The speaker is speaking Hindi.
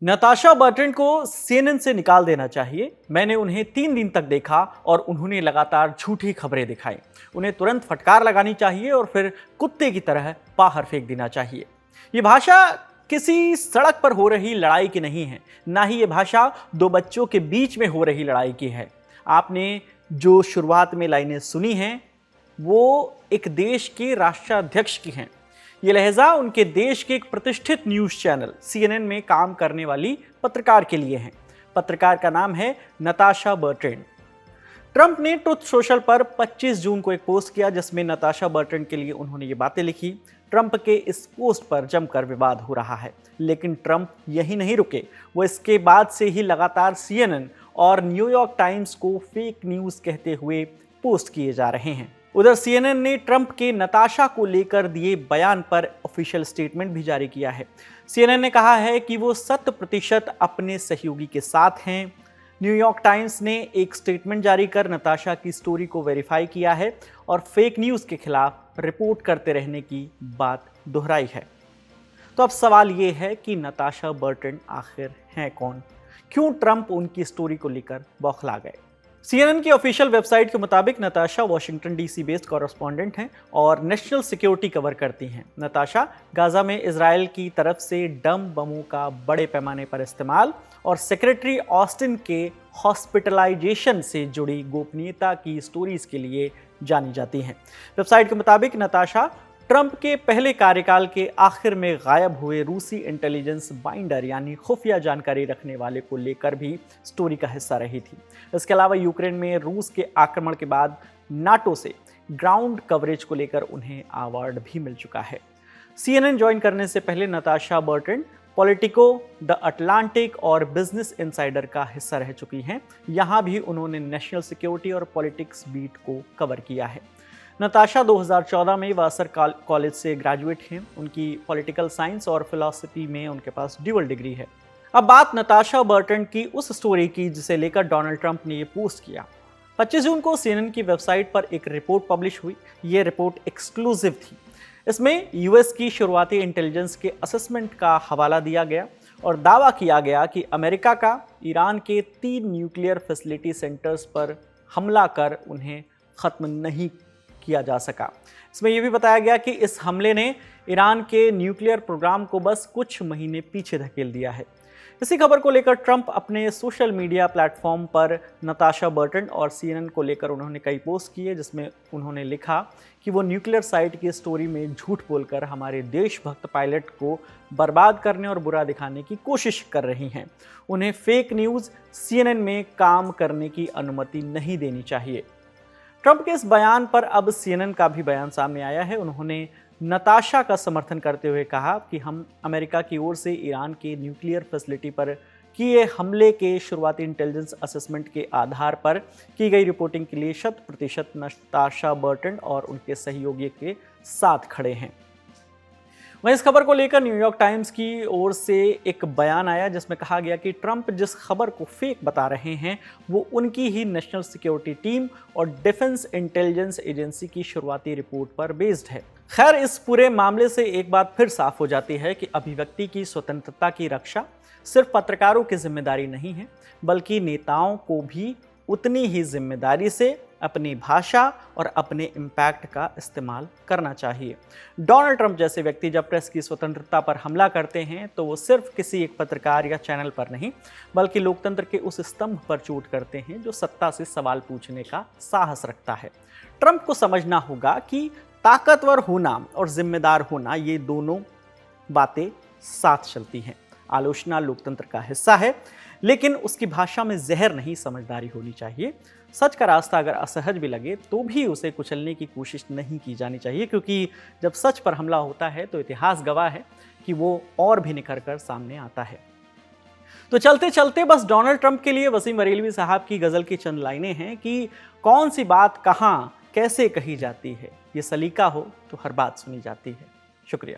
नताशा बर्टन को सीएनएन से निकाल देना चाहिए। मैंने उन्हें 3 दिन तक देखा और उन्होंने लगातार झूठी खबरें दिखाई। उन्हें तुरंत फटकार लगानी चाहिए और फिर कुत्ते की तरह बाहर फेंक देना चाहिए। ये भाषा किसी सड़क पर हो रही लड़ाई की नहीं है, ना ही ये भाषा 2 बच्चों के बीच में हो रही लड़ाई की है। आपने जो शुरुआत में लाइनें सुनी हैं, वो एक देश के राष्ट्राध्यक्ष की हैं। ये लहजा उनके देश के एक प्रतिष्ठित न्यूज चैनल सीएनएन में काम करने वाली पत्रकार के लिए है। पत्रकार का नाम है नताशा बर्टन। ट्रंप ने ट्रुथ सोशल पर 25 जून को एक पोस्ट किया जिसमें नताशा बर्टन के लिए उन्होंने ये बातें लिखी। ट्रंप के इस पोस्ट पर जमकर विवाद हो रहा है, लेकिन ट्रंप यही नहीं रुके। वो इसके बाद से ही लगातार सीएनएन और न्यूयॉर्क टाइम्स को फेक न्यूज कहते हुए पोस्ट किए जा रहे हैं। उधर सीएनएन ने ट्रंप के नताशा को लेकर दिए बयान पर ऑफिशियल स्टेटमेंट भी जारी किया है। सीएनएन ने कहा है कि वो 100% अपने सहयोगी के साथ हैं। न्यूयॉर्क टाइम्स ने एक स्टेटमेंट जारी कर नताशा की स्टोरी को वेरीफाई किया है और फेक न्यूज़ के खिलाफ रिपोर्ट करते रहने की बात दोहराई है। तो अब सवाल ये है कि नताशा बर्टन आखिर हैं कौन? क्यों ट्रंप उनकी स्टोरी को लेकर बौखला गए? सीएनएन की ऑफिशियल वेबसाइट के मुताबिक Natasha Washington DC based correspondent हैं और नेशनल सिक्योरिटी कवर करती हैं। नताशा गाजा में इजराइल की तरफ से बमों का बड़े पैमाने पर इस्तेमाल और सेक्रेटरी ऑस्टिन के हॉस्पिटलाइजेशन से जुड़ी गोपनीयता की स्टोरीज के लिए जानी जाती हैं। वेबसाइट के मुताबिक नताशा ट्रंप के पहले कार्यकाल के आखिर में गायब हुए रूसी इंटेलिजेंस बाइंडर यानी खुफिया जानकारी रखने वाले को लेकर भी स्टोरी का हिस्सा रही थी। इसके अलावा यूक्रेन में रूस के आक्रमण के बाद नाटो से ग्राउंड कवरेज को लेकर उन्हें अवार्ड भी मिल चुका है। सीएनएन ज्वाइन करने से पहले Natasha Burton politico, the Atlantic और बिजनेस इनसाइडर का हिस्सा रह चुकी हैं। यहाँ भी उन्होंने नेशनल सिक्योरिटी और पॉलिटिक्स बीट को कवर किया है। नताशा 2014 में वासर कॉलेज से ग्रेजुएट हैं। उनकी पॉलिटिकल साइंस और फिलॉसफी में उनके पास ड्यूअल डिग्री है। अब बात नताशा बर्टन की उस स्टोरी की जिसे लेकर डोनाल्ड ट्रंप ने ये पोस्ट किया। 25 जून को सीएनएन की वेबसाइट पर एक रिपोर्ट पब्लिश हुई। ये रिपोर्ट एक्सक्लूसिव थी। इसमें यूएस की शुरुआती इंटेलिजेंस के असेसमेंट का हवाला दिया गया और दावा किया गया कि अमेरिका का ईरान के 3 न्यूक्लियर फैसिलिटी सेंटर्स पर हमला कर उन्हें खत्म नहीं किया जा सका। इसमें यह भी बताया गया कि इस हमले ने ईरान के न्यूक्लियर प्रोग्राम को बस कुछ महीने पीछे धकेल दिया है। इसी खबर को लेकर ट्रंप अपने सोशल मीडिया प्लेटफॉर्म पर नताशा बर्टन और सीएनएन को लेकर उन्होंने कई पोस्ट किए जिसमें उन्होंने लिखा कि वो न्यूक्लियर साइट की स्टोरी में झूठ बोलकर हमारे देशभक्त पायलट को बर्बाद करने और बुरा दिखाने की कोशिश कर रही हैं। उन्हें फेक न्यूज़ सीएनएन में काम करने की अनुमति नहीं देनी चाहिए। ट्रंप के इस बयान पर अब सीएनएन का भी बयान सामने आया है। उन्होंने नताशा का समर्थन करते हुए कहा कि हम अमेरिका की ओर से ईरान के न्यूक्लियर फैसिलिटी पर किए हमले के शुरुआती इंटेलिजेंस असेसमेंट के आधार पर की गई रिपोर्टिंग के लिए 100% नताशा बर्टन और उनके सहयोगी के साथ खड़े हैं। वहीं इस खबर को लेकर न्यूयॉर्क टाइम्स की ओर से एक बयान आया जिसमें कहा गया कि ट्रंप जिस खबर को फेक बता रहे हैं वो उनकी ही नेशनल सिक्योरिटी टीम और डिफेंस इंटेलिजेंस एजेंसी की शुरुआती रिपोर्ट पर बेस्ड है। खैर, इस पूरे मामले से एक बात फिर साफ हो जाती है कि अभिव्यक्ति की स्वतंत्रता की रक्षा सिर्फ पत्रकारों की जिम्मेदारी नहीं है, बल्कि नेताओं को भी उतनी ही जिम्मेदारी से अपनी भाषा और अपने इम्पैक्ट का इस्तेमाल करना चाहिए। डोनाल्ड ट्रंप जैसे व्यक्ति जब प्रेस की स्वतंत्रता पर हमला करते हैं तो वो सिर्फ किसी एक पत्रकार या चैनल पर नहीं, बल्कि लोकतंत्र के उस स्तंभ पर चोट करते हैं जो सत्ता से सवाल पूछने का साहस रखता है। ट्रंप को समझना होगा कि ताकतवर होना और जिम्मेदार होना ये दोनों बातें साथ चलती हैं। आलोचना लोकतंत्र का हिस्सा है, लेकिन उसकी भाषा में जहर नहीं, समझदारी होनी चाहिए। सच का रास्ता अगर असहज भी लगे तो भी उसे कुचलने की कोशिश नहीं की जानी चाहिए, क्योंकि जब सच पर हमला होता है तो इतिहास गवाह है कि वो और भी निखर कर सामने आता है। तो चलते चलते बस डोनाल्ड ट्रंप के लिए वसीम बरेलवी साहब की गजल की चंद लाइनें हैं कि कौन सी बात कहाँ कैसे कही जाती है, ये सलीका हो तो हर बात सुनी जाती है। शुक्रिया।